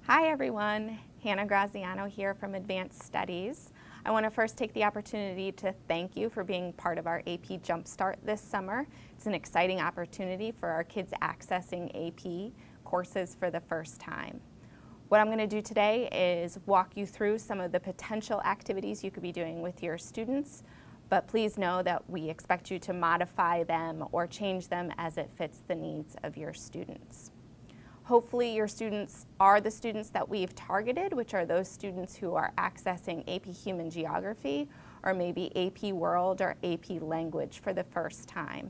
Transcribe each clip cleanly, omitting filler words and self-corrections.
Hi everyone, Hannah Graziano here from Advanced Studies. I want to first take the opportunity to thank you for being part of our AP Jumpstart this summer. It's an exciting opportunity for our kids accessing AP courses for the first time. What I'm going to do today is walk you through some of the potential activities you could be doing with your students, but please know that we expect you to modify them or change them as it fits the needs of your students. Hopefully your students are the students that we've targeted, which are those students who are accessing AP Human Geography or maybe AP World or AP Language for the first time.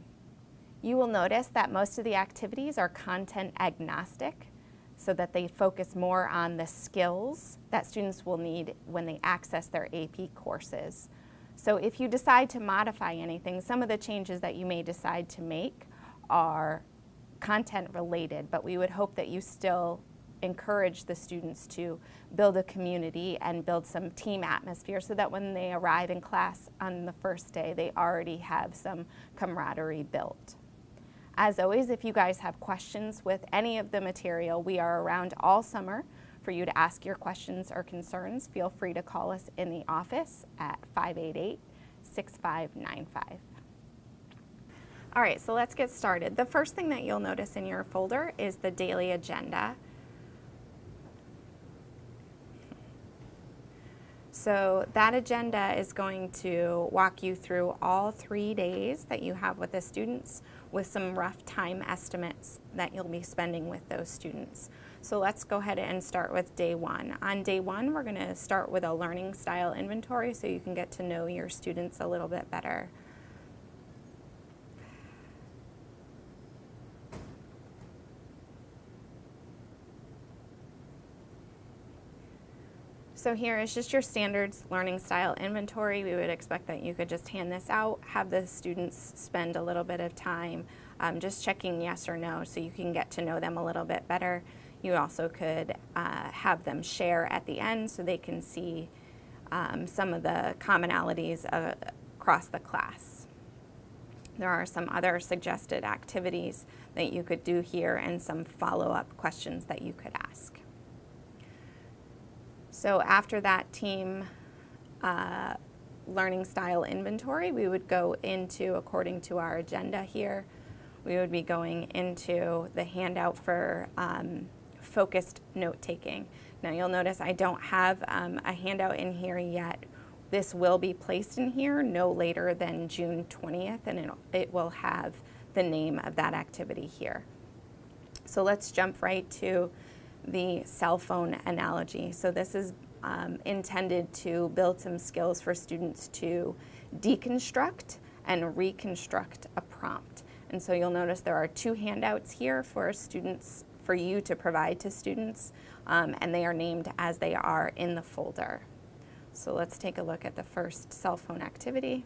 You will notice that most of the activities are content agnostic, so that they focus more on the skills that students will need when they access their AP courses. So if you decide to modify anything, some of the changes that you may decide to make are content related, but we would hope that you still encourage the students to build a community and build some team atmosphere so that when they arrive in class on the first day, they already have some camaraderie built. As always, if you guys have questions with any of the material, we are around all summer for you to ask your questions or concerns. Feel free to call us in the office at 588-6595. All right, so let's get started. The first thing that you'll notice in your folder is the daily agenda. So that agenda is going to walk you through all 3 days that you have with the students with some rough time estimates that you'll be spending with those students. So let's go ahead and start with day one. On day one, we're going to start with a learning style inventory so you can get to know your students a little bit better. So here is just your standards learning style inventory. We would expect that you could just hand this out, have the students spend a little bit of time just checking yes or no so you can get to know them a little bit better. You also could have them share at the end so they can see some of the commonalities across the class. There are some other suggested activities that you could do here and some follow-up questions that you could ask. So after that team learning style inventory, we would go into, according to our agenda here, we would be going into the handout for focused note-taking. Now you'll notice I don't have a handout in here yet. This will be placed in here no later than June 20th, and it will have the name of that activity here. So let's jump right to the cell phone analogy. So this is intended to build some skills for students to deconstruct and reconstruct a prompt. And so you'll notice there are 2 handouts here for students, for you to provide to students, and they are named as they are in the folder. So let's take a look at the first cell phone activity.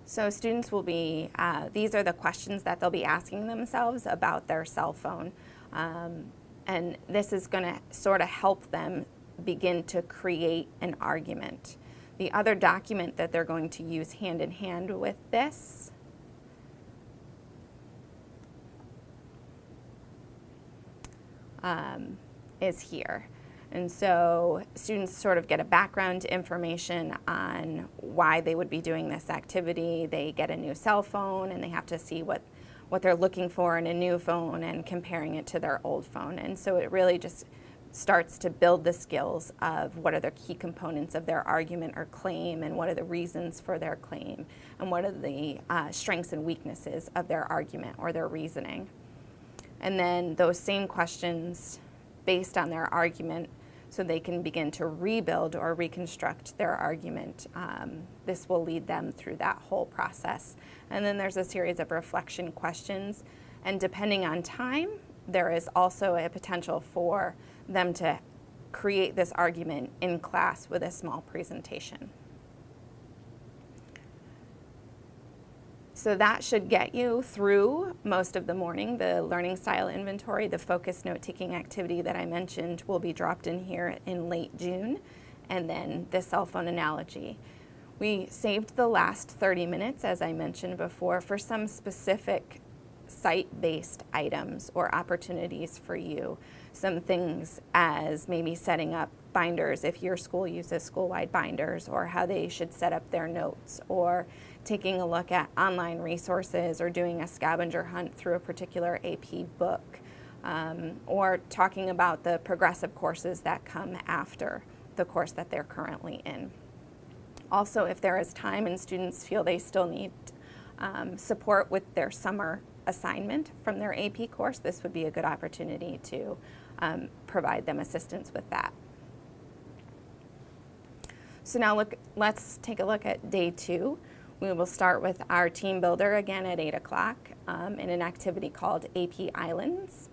So students will be, these are the questions that they'll be asking themselves about their cell phone. And this is going to sort of help them begin to create an argument. The other document that they're going to use hand in hand with this is here. And so students sort of get a background information on why they would be doing this activity. They get a new cell phone and they have to see what they're looking for in a new phone and comparing it to their old phone. And so it really just starts to build the skills of what are the key components of their argument or claim, and what are the reasons for their claim, and what are the strengths and weaknesses of their argument or their reasoning. And then those same questions based on their argument, so they can begin to rebuild or reconstruct their argument. This will lead them through that whole process. And then there's a series of reflection questions, and depending on time, there is also a potential for them to create this argument in class with a small presentation. So that should get you through most of the morning. The learning style inventory, the focused note-taking activity that I mentioned will be dropped in here in late June, and then the cell phone analogy. We saved the last 30 minutes, as I mentioned before, for some specific site-based items or opportunities for you. Some things as maybe setting up binders if your school uses school-wide binders, or how they should set up their notes, or taking a look at online resources, or doing a scavenger hunt through a particular AP book, or talking about the progressive courses that come after the course that they're currently in. Also, if there is time and students feel they still need support with their summer assignment from their AP course, this would be a good opportunity to provide them assistance with that. So now let's take a look at day 2. We will start with our team builder again at 8 o'clock in an activity called AP Islands.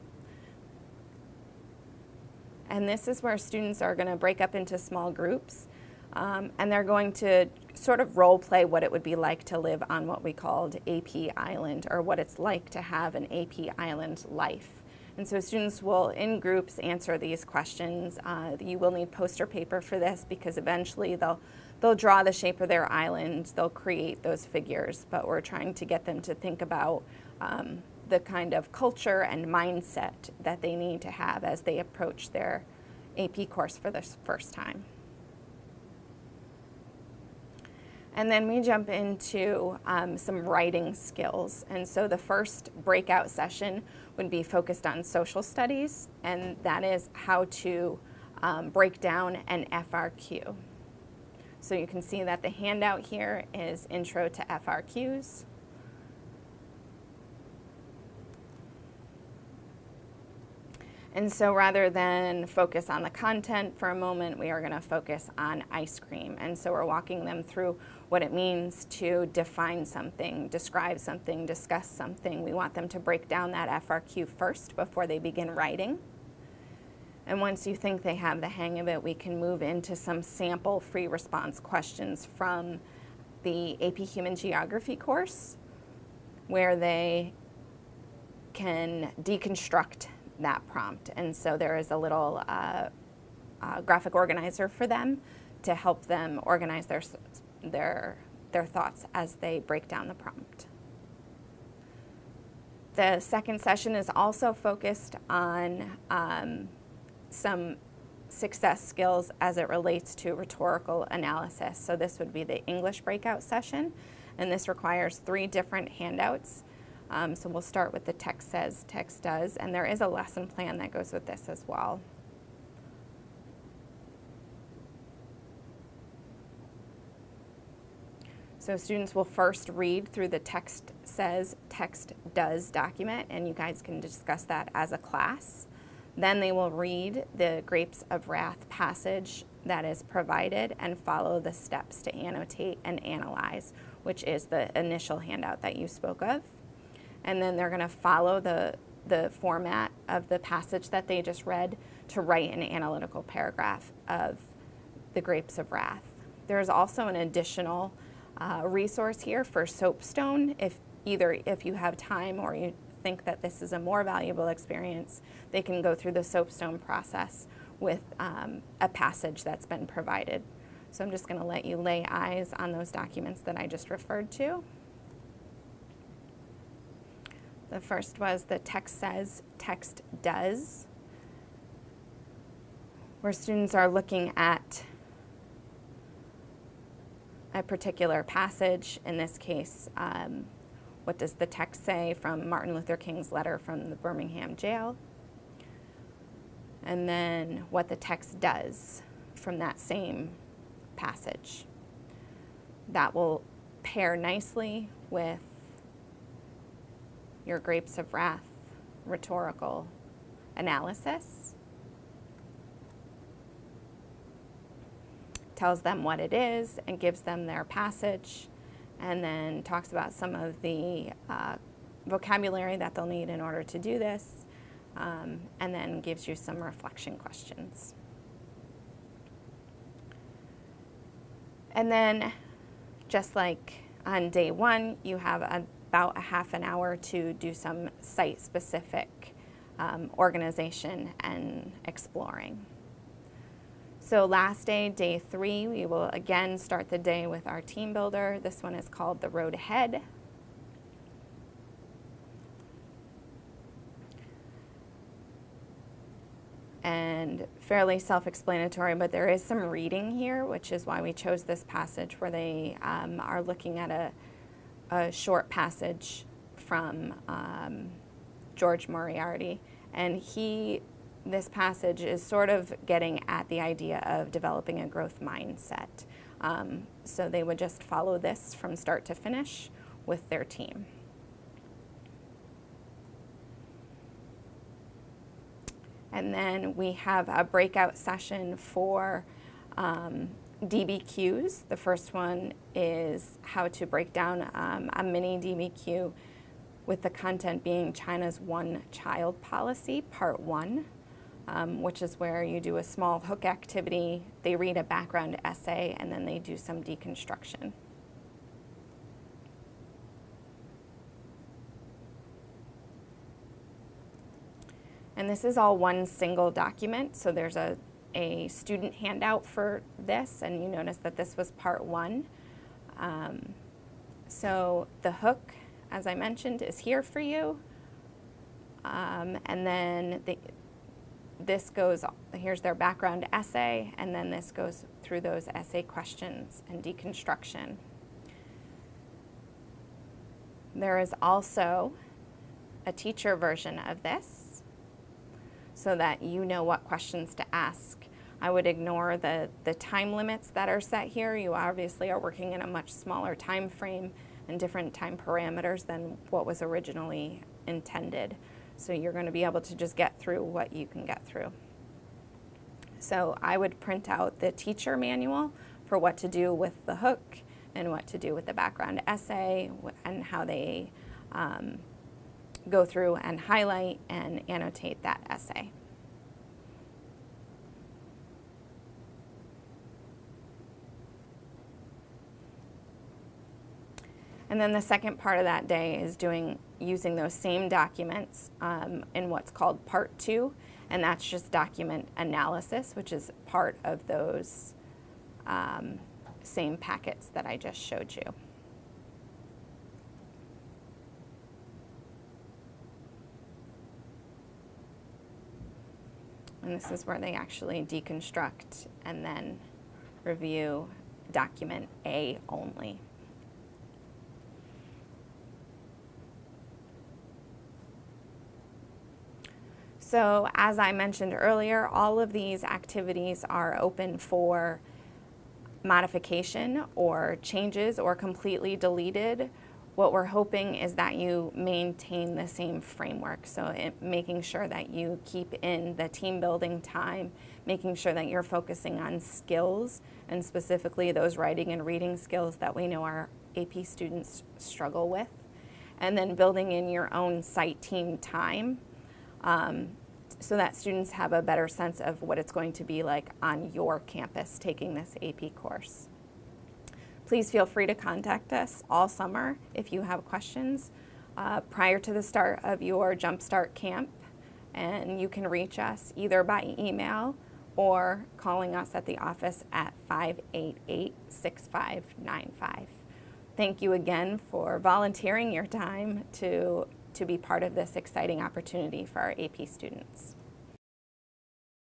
And this is where students are going to break up into small groups, and they're going to sort of role play what it would be like to live on what we called AP Island, or what it's like to have an AP Island life. And so students will, in groups, answer these questions. You will need poster paper for this, because eventually they'll draw the shape of their island, they'll create those figures, but we're trying to get them to think about the kind of culture and mindset that they need to have as they approach their AP course for the first time. And then we jump into some writing skills. And so the first breakout session would be focused on social studies, and that is how to break down an FRQ. So you can see that the handout here is Intro to FRQs. And so rather than focus on the content for a moment, we are going to focus on ice cream. And so we're walking them through what it means to define something, describe something, discuss something. We want them to break down that FRQ first before they begin writing. And once you think they have the hang of it, we can move into some sample free response questions from the AP Human Geography course, where they can deconstruct that prompt. And so there is a little graphic organizer for them to help them organize their thoughts as they break down the prompt. The second session is also focused on some success skills as it relates to rhetorical analysis. So this would be the English breakout session, and this requires 3 different handouts. So we'll start with the text says, text does, and there is a lesson plan that goes with this as well. So students will first read through the text says, text does document, and you guys can discuss that as a class. Then they will read the Grapes of Wrath passage that is provided and follow the steps to annotate and analyze, which is the initial handout that you spoke of. And then they're going to follow the format of the passage that they just read to write an analytical paragraph of the Grapes of Wrath. There's also an additional resource here for Soapstone. If you have time or you think that this is a more valuable experience, they can go through the Soapstone process with a passage that's been provided. So I'm just going to let you lay eyes on those documents that I just referred to. The first was the text says, text does, where students are looking at a particular passage. In this case, what does the text say from Martin Luther King's letter from the Birmingham jail? And then what the text does from that same passage. That will pair nicely with your Grapes of Wrath rhetorical analysis. Tells them what it is and gives them their passage, and then talks about some of the vocabulary that they'll need in order to do this, and then gives you some reflection questions. And then, just like on day 1, you have about a half an hour to do some site-specific organization and exploring. So last day, day 3, we will again start the day with our team builder. This one is called The Road Ahead. and fairly self-explanatory, but there is some reading here, which is why we chose this passage where they are looking at a short passage from George Moriarty. And this passage is sort of getting at the idea of developing a growth mindset. So they would just follow this from start to finish with their team. And then we have a breakout session for DBQs. The first one is how to break down a mini DBQ with the content being China's one-child policy, part 1, which is where you do a small hook activity, they read a background essay, and then they do some deconstruction. And this is all one single document, so there's a student handout for this, and you notice that this was part 1. So the hook, as I mentioned, is here for you. And then here's their background essay, and then this goes through those essay questions and deconstruction. There is also a teacher version of this, so that you know what questions to ask. I would ignore the time limits that are set here. You obviously are working in a much smaller time frame and different time parameters than what was originally intended. So you're going to be able to just get through what you can get through. So I would print out the teacher manual for what to do with the hook and what to do with the background essay and how they go through and highlight and annotate that essay. And then the second part of that day is using those same documents in what's called part 2, and that's just document analysis, which is part of those same packets that I just showed you. And this is where they actually deconstruct and then review document A only. So as I mentioned earlier, all of these activities are open for modification or changes or completely deleted. What we're hoping is that you maintain the same framework, so making sure that you keep in the team building time, making sure that you're focusing on skills, and specifically those writing and reading skills that we know our AP students struggle with, and then building in your own site team time so that students have a better sense of what it's going to be like on your campus taking this AP course. Please feel free to contact us all summer if you have questions prior to the start of your Jumpstart Camp, and you can reach us either by email or calling us at the office at 588-6595. Thank you again for volunteering your time to be part of this exciting opportunity for our AP students.